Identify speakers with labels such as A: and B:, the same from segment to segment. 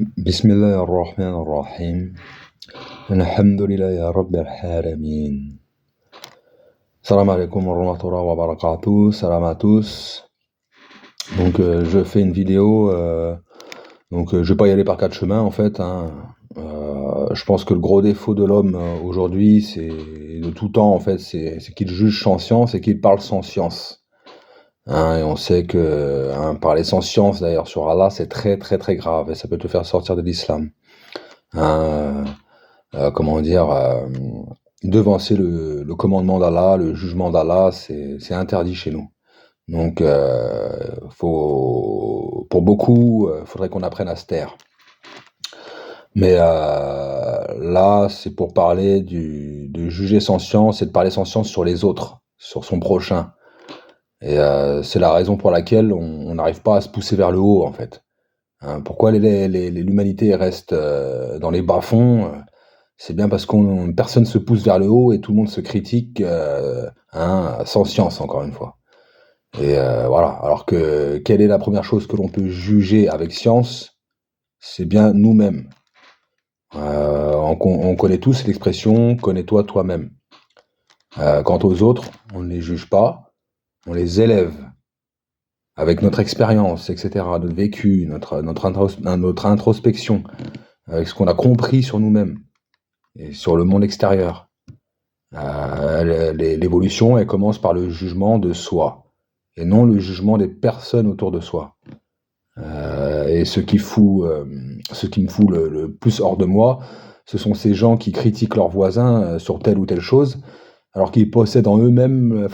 A: بسم الله الرحمن الرحيم الحمد لله يا رب العالمين. Salam alaikum wa rahmatullahi wa barakatuh. Salam à tous. Donc je fais une vidéo. Je vais pas y aller par quatre chemins en fait. Je pense que le gros défaut de l'homme aujourd'hui, c'est de tout temps en fait, c'est qu'il juge sans science et qu'il parle sans science. Et on sait que parler sans science d'ailleurs sur Allah, c'est très très très grave et ça peut te faire sortir de l'islam. Devancer le commandement d'Allah, le jugement d'Allah, c'est interdit chez nous. Donc, pour beaucoup, faudrait qu'on apprenne à se taire. Mais là, c'est pour parler de juger sans science et de parler sans science sur les autres, sur son prochain. Et c'est la raison pour laquelle on n'arrive pas à se pousser vers le haut, en fait. Pourquoi l'humanité reste dans les bas-fonds? C'est bien parce que personne se pousse vers le haut et tout le monde se critique sans science, encore une fois. Et voilà. Alors que quelle est la première chose que l'on peut juger avec science? C'est bien nous-mêmes. On connaît tous l'expression « connais-toi toi-même ». Quant aux autres, on ne les juge pas, on les élève avec notre expérience, etc., notre vécu, notre introspection, avec ce qu'on a compris sur nous-mêmes et sur le monde extérieur. L'évolution, elle commence par le jugement de soi, et non le jugement des personnes autour de soi. Et ce qui me fout le plus hors de moi, ce sont ces gens qui critiquent leurs voisins sur telle ou telle chose, alors qu'ils possèdent eux-mêmes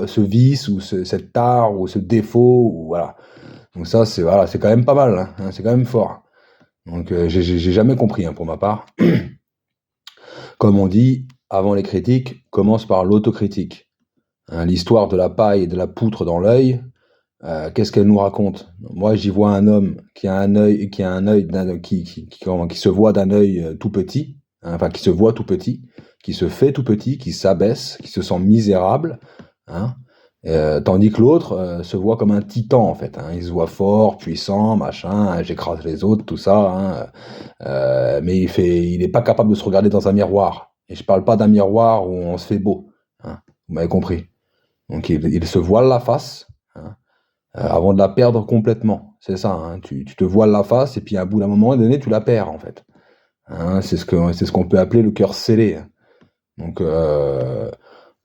A: ce vice ou cette tare ou ce défaut, ou voilà. Donc ça, c'est quand même pas mal, c'est quand même fort. Donc j'ai jamais compris pour ma part. Comme on dit, avant les critiques, commence par l'autocritique. L'histoire de la paille et de la poutre dans l'œil, qu'est-ce qu'elle nous raconte? Moi, j'y vois un homme qui se voit d'un œil tout petit, qui se voit tout petit, qui se fait tout petit, qui s'abaisse, qui se sent misérable, tandis que l'autre se voit comme un titan en fait. Il se voit fort, puissant, machin, j'écrase les autres, tout ça. Mais il n'est pas capable de se regarder dans un miroir. Et je parle pas d'un miroir où on se fait beau. Vous m'avez compris. Donc il se voile la face avant de la perdre complètement. C'est ça. Tu te voiles la face et puis à bout d'un moment donné, tu la perds en fait. C'est ce qu'on peut appeler le cœur scellé. Donc là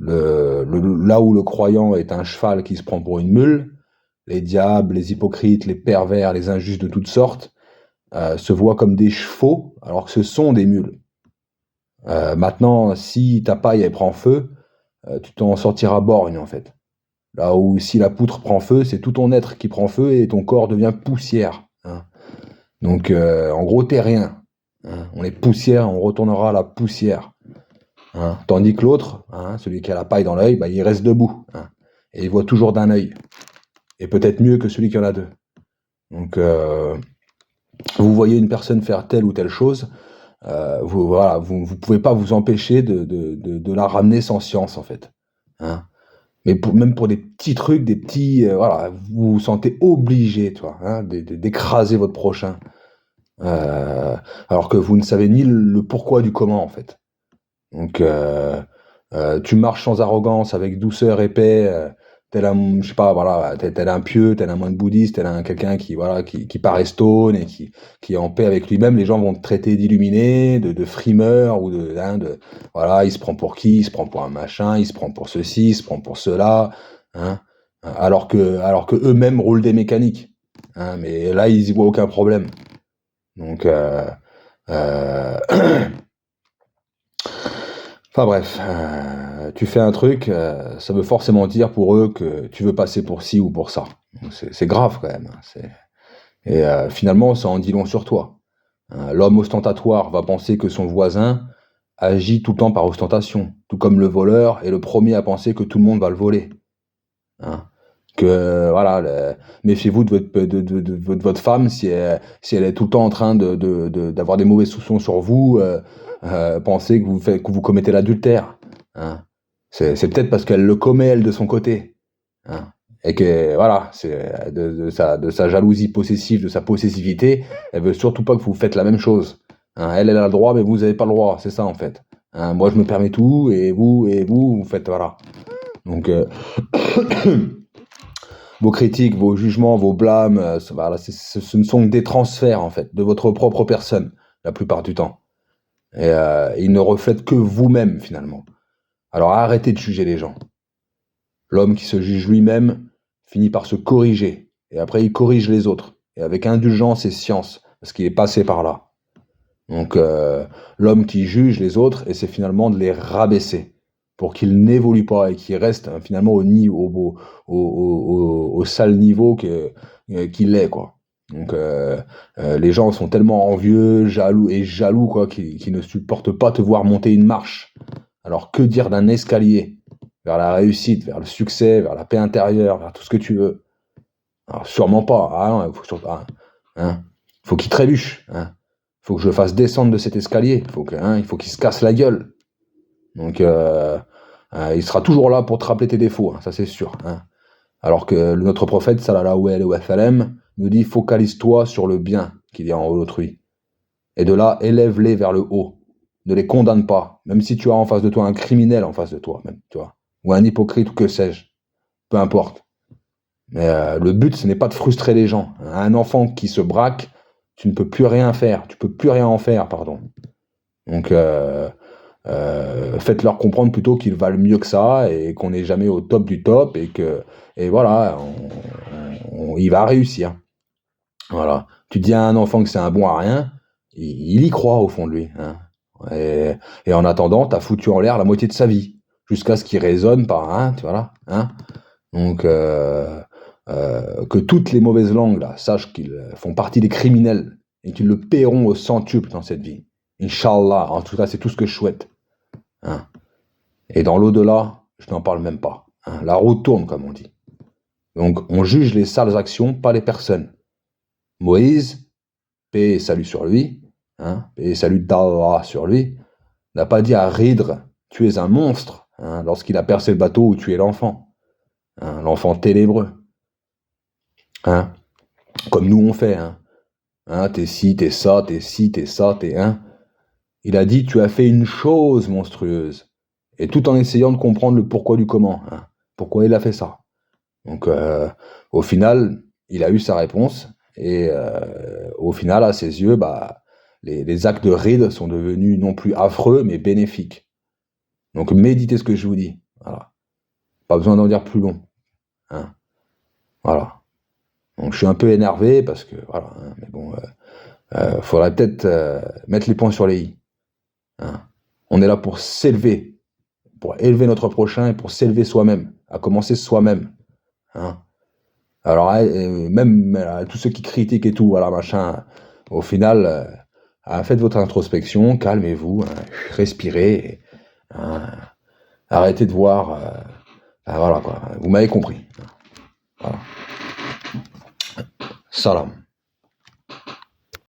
A: où le croyant est un cheval qui se prend pour une mule, les diables, les hypocrites, les pervers, les injustes de toutes sortes se voient comme des chevaux alors que ce sont des mules. Maintenant, si ta paille elle prend feu, tu t'en sortiras borgne en fait. Là où si la poutre prend feu, c'est tout ton être qui prend feu et ton corps devient poussière. Donc en gros, t'es rien. On est poussière, on retournera à la poussière. Tandis que l'autre, celui qui a la paille dans l'œil, il reste debout. Et il voit toujours d'un œil. Et peut-être mieux que celui qui en a deux. Donc vous voyez une personne faire telle ou telle chose, vous pouvez pas vous empêcher de la ramener sans science en fait. Mais même pour des petits trucs, vous vous sentez obligé, d'écraser votre prochain. Alors que vous ne savez ni le pourquoi du comment en fait. Donc tu marches sans arrogance, avec douceur et paix, tel un, je sais pas, tel un pieux, tel un moine bouddhiste, tel un quelqu'un qui paraît stone et qui est en paix avec lui-même. Les gens vont te traiter d'illuminé, de frimeur ou il se prend pour qui? Il se prend pour un machin, il se prend pour ceci, il se prend pour cela, alors que eux-mêmes roulent des mécaniques. Mais là, ils y voient aucun problème. Donc enfin bref, tu fais un truc, ça veut forcément dire pour eux que tu veux passer pour ci ou pour ça. Donc c'est grave quand même. Et finalement, ça en dit long sur toi. L'homme ostentatoire va penser que son voisin agit tout le temps par ostentation, tout comme le voleur est le premier à penser que tout le monde va le voler. Méfiez-vous de votre femme si elle est tout le temps en train d'avoir des mauvais soupçons sur vous. Pensez que vous commettez l'adultère. C'est peut-être parce qu'elle le commet elle de son côté. et que voilà, c'est de sa jalousie possessive, de sa possessivité, elle veut surtout pas que vous faites la même chose. Hein, elle a le droit, mais vous avez pas le droit, c'est ça en fait. Hein, moi je me permets tout, vous faites voilà. Donc vos critiques, vos jugements, vos blâmes, voilà, ce ne sont que des transferts en fait de votre propre personne la plupart du temps. Et ils ne reflètent que vous-même finalement. Alors arrêtez de juger les gens. L'homme qui se juge lui-même finit par se corriger, et après il corrige les autres, et avec indulgence et science, parce qu'il est passé par là. Donc l'homme qui juge les autres, essaie finalement de les rabaisser, pour qu'ils n'évoluent pas, et qu'ils restent finalement au sale niveau qu'il est, quoi. Donc les gens sont tellement envieux, jaloux, quoi, qu'ils ne supportent pas te voir monter une marche. Alors que dire d'un escalier vers la réussite, vers le succès, vers la paix intérieure, vers tout ce que tu veux? Alors sûrement pas. Ah non, faut qu'il trébuche. Hein. Faut que je le fasse descendre de cet escalier. Il faut qu'il se casse la gueule. Donc il sera toujours là pour te rappeler tes défauts, hein, ça c'est sûr. Hein. Alors que notre prophète, sallallahu alayhi wa sallam, nous dit focalise-toi sur le bien qu'il y a en haut d'autrui. Et de là, élève-les vers le haut. Ne les condamne pas, même si tu as en face de toi un criminel en face de toi, même, tu vois, ou un hypocrite ou que sais-je. Peu importe. Mais le but, ce n'est pas de frustrer les gens. Un enfant qui se braque, tu ne peux plus rien faire. Tu peux plus rien en faire, pardon. Donc, faites-leur comprendre plutôt qu'ils valent mieux que ça et qu'on n'est jamais au top du top et voilà, il va réussir. Voilà. Tu dis à un enfant que c'est un bon à rien, il y croit au fond de lui. Hein. Et en attendant, t'as foutu en l'air la moitié de sa vie jusqu'à ce qu'il raisonne par tu vois, hein. Donc que toutes les mauvaises langues là sachent qu'ils font partie des criminels et qu'ils le paieront au centuple dans cette vie. Inch'Allah. En tout cas, c'est tout ce que je souhaite. Hein. Et dans l'au-delà, je n'en parle même pas. Hein. La roue tourne, comme on dit. Donc, on juge les sales actions, pas les personnes. Moïse, paix et salut sur lui, hein, paix et salut d'Allah sur lui, n'a pas dit à Ridre, tu es un monstre, hein, lorsqu'il a percé le bateau ou tué l'enfant. Hein, l'enfant ténébreux. Hein, comme nous on fait. Hein. Hein, t'es ci, t'es ça, t'es ci, t'es ça, t'es un. Il a dit, tu as fait une chose monstrueuse. Et tout en essayant de comprendre le pourquoi du comment. Hein, pourquoi il a fait ça. Donc, au final, il a eu sa réponse. Et au final, à ses yeux, bah, les actes de ride sont devenus non plus affreux, mais bénéfiques. Donc, méditez ce que je vous dis. Voilà. Pas besoin d'en dire plus long. Hein. Voilà. Donc, je suis un peu énervé parce que, voilà. Hein, mais bon, faudrait peut-être mettre les points sur les i. Hein. On est là pour s'élever, pour élever notre prochain et pour s'élever soi-même, à commencer soi-même. Hein. Alors, même tous ceux qui critiquent et tout, voilà, machin, au final, faites votre introspection, calmez-vous, hein, respirez, hein, arrêtez de voir, voilà quoi, vous m'avez compris. Voilà. Salam.